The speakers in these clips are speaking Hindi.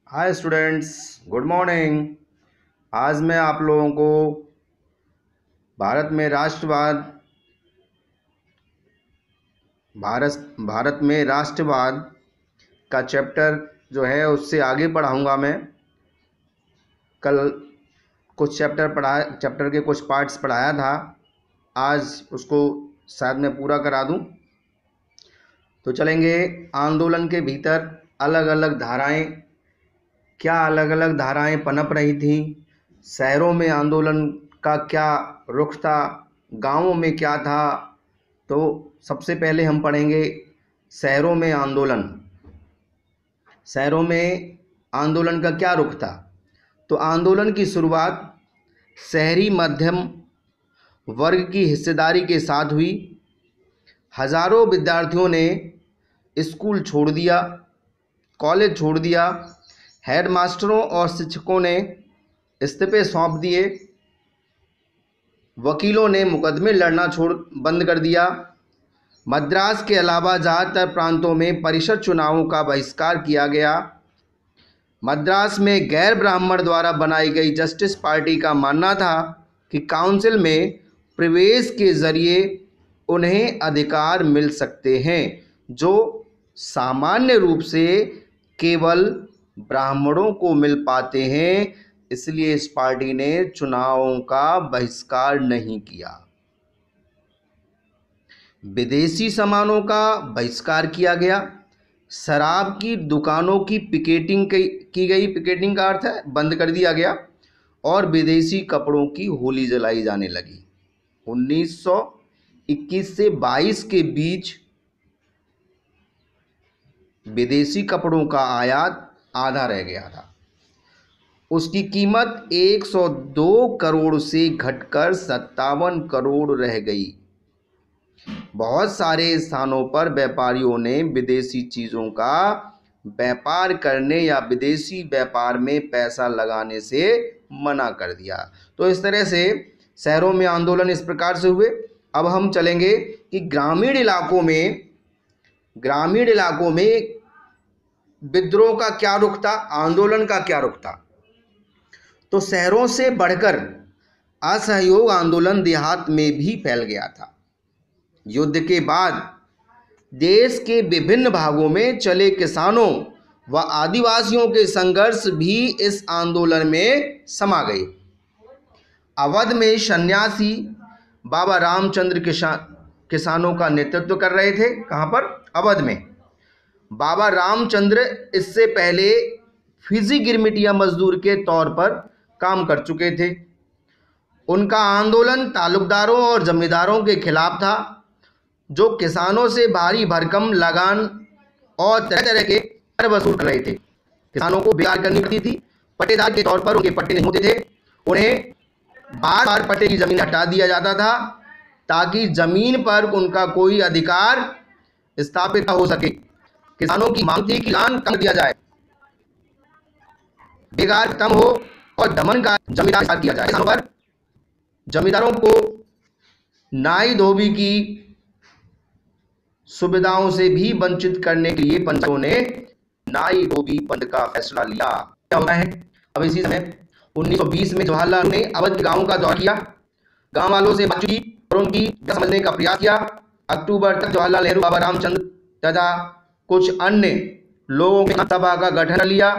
Hi students, good morning. आज मैं आप लोगों को भारत में राष्ट्रवाद भारत में राष्ट्रवाद का चैप्टर जो है उससे आगे पढ़ाऊंगा। मैं कल कुछ चैप्टर के कुछ पार्ट्स पढ़ाया था, आज उसको शायद मैं पूरा करा दूं। तो चलेंगे। आंदोलन के भीतर अलग अलग धाराएं पनप रही थी। शहरों में आंदोलन का क्या रुख था, गांवों में क्या था। तो सबसे पहले हम पढ़ेंगे शहरों में आंदोलन। शहरों में आंदोलन का क्या रुख था। तो आंदोलन की शुरुआत शहरी मध्यम वर्ग की हिस्सेदारी के साथ हुई। हजारों विद्यार्थियों ने स्कूल छोड़ दिया, कॉलेज छोड़ दिया। हेडमास्टरों और शिक्षकों ने इस्तीफे सौंप दिए। वकीलों ने मुकदमे लड़ना बंद कर दिया। मद्रास के अलावा ज़्यादातर प्रांतों में परिषद चुनावों का बहिष्कार किया गया। मद्रास में गैर ब्राह्मण द्वारा बनाई गई जस्टिस पार्टी का मानना था कि काउंसिल में प्रवेश के जरिए उन्हें अधिकार मिल सकते हैं जो सामान्य रूप से केवल ब्राह्मणों को मिल पाते हैं। इसलिए इस पार्टी ने चुनावों का बहिष्कार नहीं किया। विदेशी सामानों का बहिष्कार किया गया। शराब की दुकानों की पिकेटिंग की गई। पिकेटिंग का अर्थ है बंद कर दिया गया। और विदेशी कपड़ों की होली जलाई जाने लगी। 1921 से 22 के बीच विदेशी कपड़ों का आयात आधा रह गया था। उसकी कीमत 102 करोड़ से घटकर 57 करोड़ रह गई। बहुत सारे स्थानों पर व्यापारियों ने विदेशी चीज़ों का व्यापार करने या विदेशी व्यापार में पैसा लगाने से मना कर दिया। तो इस तरह से शहरों में आंदोलन इस प्रकार से हुए। अब हम चलेंगे कि ग्रामीण इलाकों में विद्रोह का क्या रुख था, आंदोलन का क्या रुख था। तो शहरों से बढ़कर असहयोग आंदोलन देहात में भी फैल गया था। युद्ध के बाद देश के विभिन्न भागों में चले किसानों व आदिवासियों के संघर्ष भी इस आंदोलन में समा गए। अवध में सन्यासी बाबा रामचंद्र किसानों का नेतृत्व कर रहे थे। कहाँ पर? अवध में। बाबा रामचंद्र इससे पहले फिजी गिरमिटिया मजदूर के तौर पर काम कर चुके थे। उनका आंदोलन तालुकदारों और जमींदारों के खिलाफ था जो किसानों से भारी भरकम लगान और तरह तरह के कर वसूल कर रहे थे। किसानों को बेकार करनी पड़ती थी। पट्टेदार के तौर पर उनके पट्टे नहीं होते थे। उन्हें बार बार पट्टे की जमीन हटा दिया जाता था ताकि जमीन पर उनका कोई अधिकार स्थापित हो सके। किसानों की मांग थी कि लान कम दिया जाए, बेकार कम हो और दमन का जमींदार किया जाए। किसानों पर जमींदारों को नाई धोबी की सुविधाओं से भी वंचित करने के लिए पंचायतों ने नाई धोबी बंद का फैसला लिया। क्या होता है? अब इसी समय 1920 में जवाहरलाल ने अवध के गांवों का दौरा किया, गांव वालों से बातचीत की और उनकी समझने का प्रयास किया। अक्टूबर तक जवाहरलाल नेहरू, बाबा रामचंद्र तथा कुछ अन्य लोगों के सभा का गठन लिया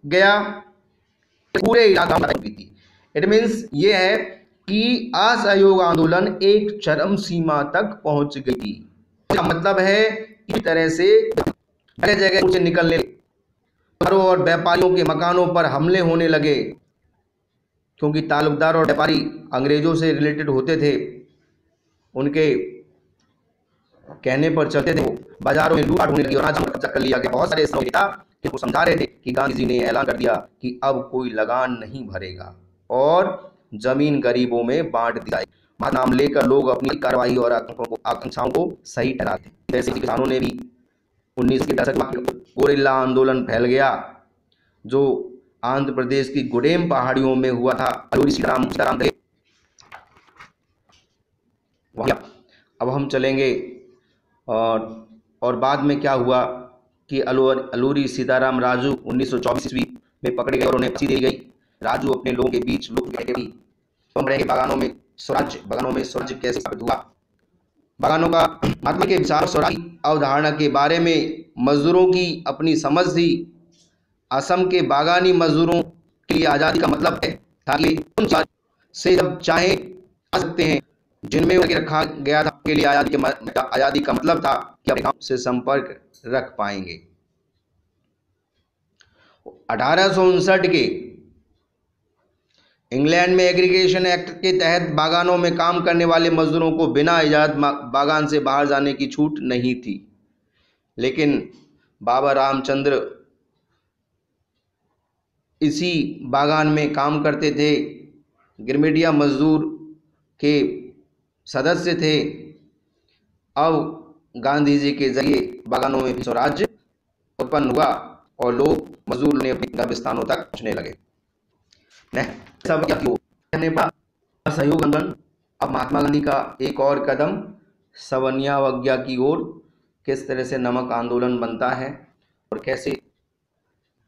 गया। पूरे इलाका में थी। इट मीन्स ये है कि असहयोग आंदोलन एक चरम सीमा तक पहुंच गई थी। मतलब है इस तरह से जगह जगह से निकलने घरों और व्यापारियों के मकानों पर हमले होने लगे, क्योंकि तालुकदार और व्यापारी अंग्रेजों से रिलेटेड होते थे। उनके कहने पर चलते थे। बाजारों में लूट होने लगी और कब्जा कर लिया गया। बहुत सारे नेता इनको समझा रहे थे कि गांधी जी ने ऐलान कर दिया कि अब कोई लगान नहीं भरेगा और जमीन गरीबों में बांट दी जाएगी। नाम लेकर लोग अपनी कार्रवाई और आकांक्षाओं को सही ठहराते। वैसे किसानों ने भी 19 के दशक में गोरिल्ला आंदोलन फैल गया जो आंध्र प्रदेश की गुडेम पहाड़ियों में हुआ था। अलूरी सीताराम अब हम चलेंगे और बाद में क्या हुआ कि अलूरी सीताराम राजू 1924 ईस्वी में पकड़े गए और उन्हें फांसी दी गई। राजू अपने लोगों के बीच लुप्त गए। बागानों में स्वराज्य कैसे साबित हुआ? बागानों का महात्मा के विचार स्वराज की अवधारणा के बारे में मजदूरों की अपनी समझ थी। असम के बागानी मजदूरों के लिए आज़ादी का मतलब है ताकि उन से जब चाहे आ सकते हैं जिनमें उन्हें रखा गया था। के लिए आज़ादी का मतलब था कि अपने गांव से संपर्क रख पाएंगे। 1859 के इंग्लैंड में एग्रीगेशन एक्ट के तहत बागानों में काम करने वाले मजदूरों को बिना इजाज़त बागान से बाहर जाने की छूट नहीं थी। लेकिन बाबा रामचंद्र इसी बागान में काम करते थे, गिरमिटिया मजदूर के सदस्य थे। अब गांधी जी के जरिए बागानों में भी स्वराज्य उत्पन्न हुआ और लोग मजदूर ने अपने गंतव्यस्थानों तक पहुंचने लगे। असहयोग आंदोलन। अब महात्मा गांधी का एक और कदम सवर्णावज्ञा की ओर। किस तरह से नमक आंदोलन बनता है और कैसे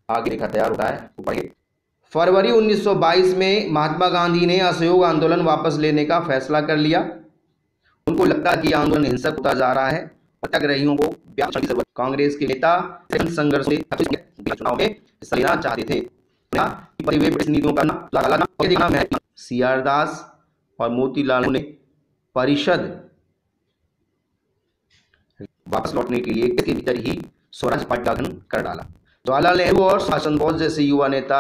आगे लिखा तैयार होता है, वो पढ़िए। फरवरी 1922 में महात्मा गांधी ने असहयोग आंदोलन वापस लेने का फैसला कर लिया। उनको लगता कि आंदोलन हिंसक होता जा रहा है, सत्याग्रहियों को व्याख्या की जरूरत। कांग्रेस के नेता संघर्ष में चुनाव में हिस्सा लेना चाहते थे। ब्रिटिश नीतियों का सीआर दास और मोतीलाल ने परिषद वापस लौटने के लिए इसके भीतर ही स्वराज पार्टी का गठन कर डाला। जवाहरलाल नेहरू और शासन बोस जैसे युवा नेता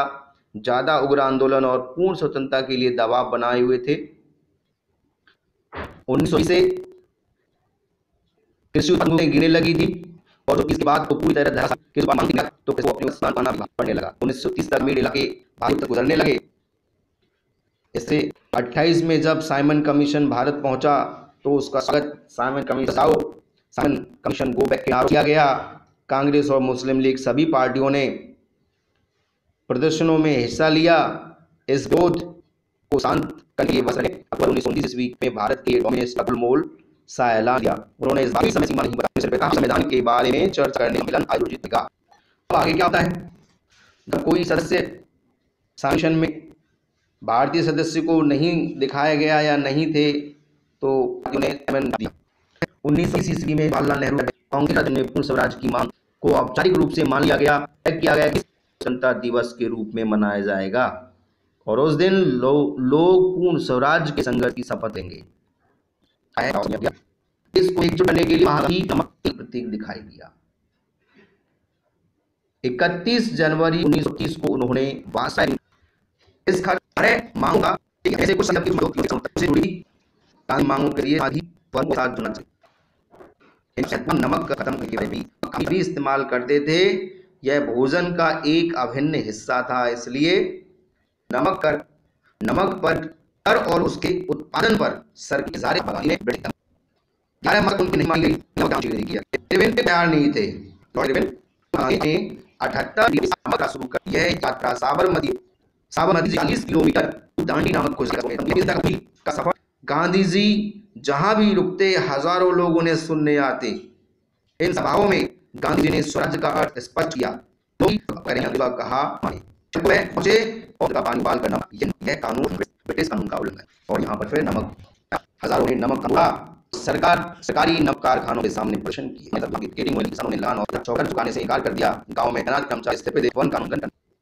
ज्यादा उग्र आंदोलन और पूर्ण स्वतंत्रता के लिए दबाव बनाए हुए थे। 1920 से कृषि उत्पादन गिरने लगी थी और जो इसके बाद तो पूरी तरह तो अपने पड़ने लगा। 1930 तक मीड इलाके भारत तक गुजरने लगे। इससे 28 में जब साइमन कमीशन भारत पहुंचा तो उसका स्वागत साइमन कमीशन गो बैक किया गया। कांग्रेस और मुस्लिम लीग सभी पार्टियों ने प्रदर्शनों में हिस्सा लिया। इस विरोध को शांत करने के लिए अक्टूबर 1929 ईस्वी में भारत के डोमिनेंस अब्दुल मोल सा ऐलान किया। उन्होंने इस बात की समय सीमा नहीं बताई, संविधान के बारे में चर्चा करने का सम्मेलन आयोजित किया। अब आगे क्या होता है? जब कोई सदस्य शासन में भारतीय सदस्य को नहीं दिखाया गया या नहीं थे तो उन्हें 1930 ईस्वी में जवाहरलाल नेहरू कांग्रेस ने पूर्ण स्वराज की मांग को औपचारिक रूप से मान लिया गया कि स्वतंत्रता दिवस के रूप में मनाया जाएगा और उस दिन लोग पूर्ण स्वराज के संघर्ष की शपथ लेंगे। इसको एकजुट करने के लिए प्रतीक दिखाई दिया। 31 जनवरी 1930 को उन्होंने इस मांगों का ऐसे कुछ से जुड़ी मांगों के लिए नमक का खत्म करके भी इस्तेमाल करते थे। यह भोजन का एक अभिन्न हिस्सा था, इसलिए नमक पर कर और उसके उत्पादन पर सरकार तैयार नहीं थे। 78 शुरू कर यह यात्रा साबरमती से 40 किलोमीटर दांडी नामक का सफर। गांधी जी जहां भी रुकते हजारों लोग उन्हें सुनने आते। इन सभाओं में गांधी जी ने स्वराज का अर्थ स्पष्ट किया। कहा मुझे पानी बाल करना यह कानून ब्रिटिश कानून का उल्लंघन। और यहाँ पर फिर नमक हजारों ने नमक का सरकारी नमक कारखानों के सामने प्रदर्शन किए। किसानों ने लान और चौकर झुकाने से इनकार कर दिया। गांव में अनाज कर्मचारी इस्तीफे वन कानून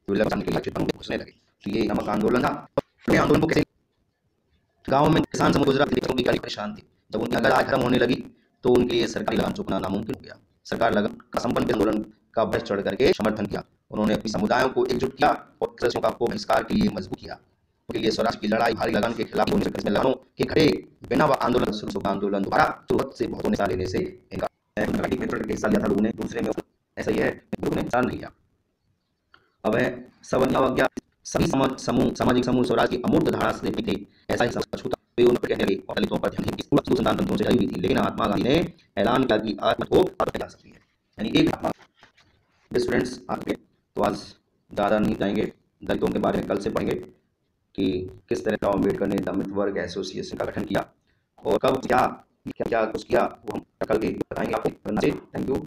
घुसने लगे। तो ये नमक आंदोलन था। आंदोलन को कैसे गांव में किसान समूह गुजरात परेशान थे। जब उनकी लगान खत्म होने लगी तो उनके लिए सरकारी लगान चुकाना नामुमकिन हो गया। सरकार लगान का संपन्न आंदोलन का बढ़ चढ़ करके समर्थन किया। उन्होंने अपने समुदायों को एकजुट किया और कृषकों का बहिष्कार के लिए मजबूर किया। उनके लिए स्वराज की लड़ाई भारी लगान के खिलाफ लगानों के खड़े बिना आंदोलन दोबारा सूरत से बहुत हिस्सा लेने से हिस्सा लिया था लोगों ने। दूसरे में ऐसा ही है, लोगों ने हिस्सा नहीं लिया। अब है सवर्ण सभी सामाजिक समूह स्वराज की अमूर्त धारा से थे। ऐसा ही वे उन पर कहने लगे और दलितों पर ध्यान तंत्रों से हुई थी। लेकिन महात्मा गांधी ने ऐलान किया कि आत्म को जा सकती है, यानी एक स्टूडेंट्स आपके तो आज ज़्यादा नहीं जाएंगे। दलितों के बारे में कल से पढ़ेंगे कि किस तरह अम्बेडकर ने दलित वर्ग एसोसिएशन का गठन किया और कब क्या कुछ किया वो हम कल के बताएंगे आपको। Thank you.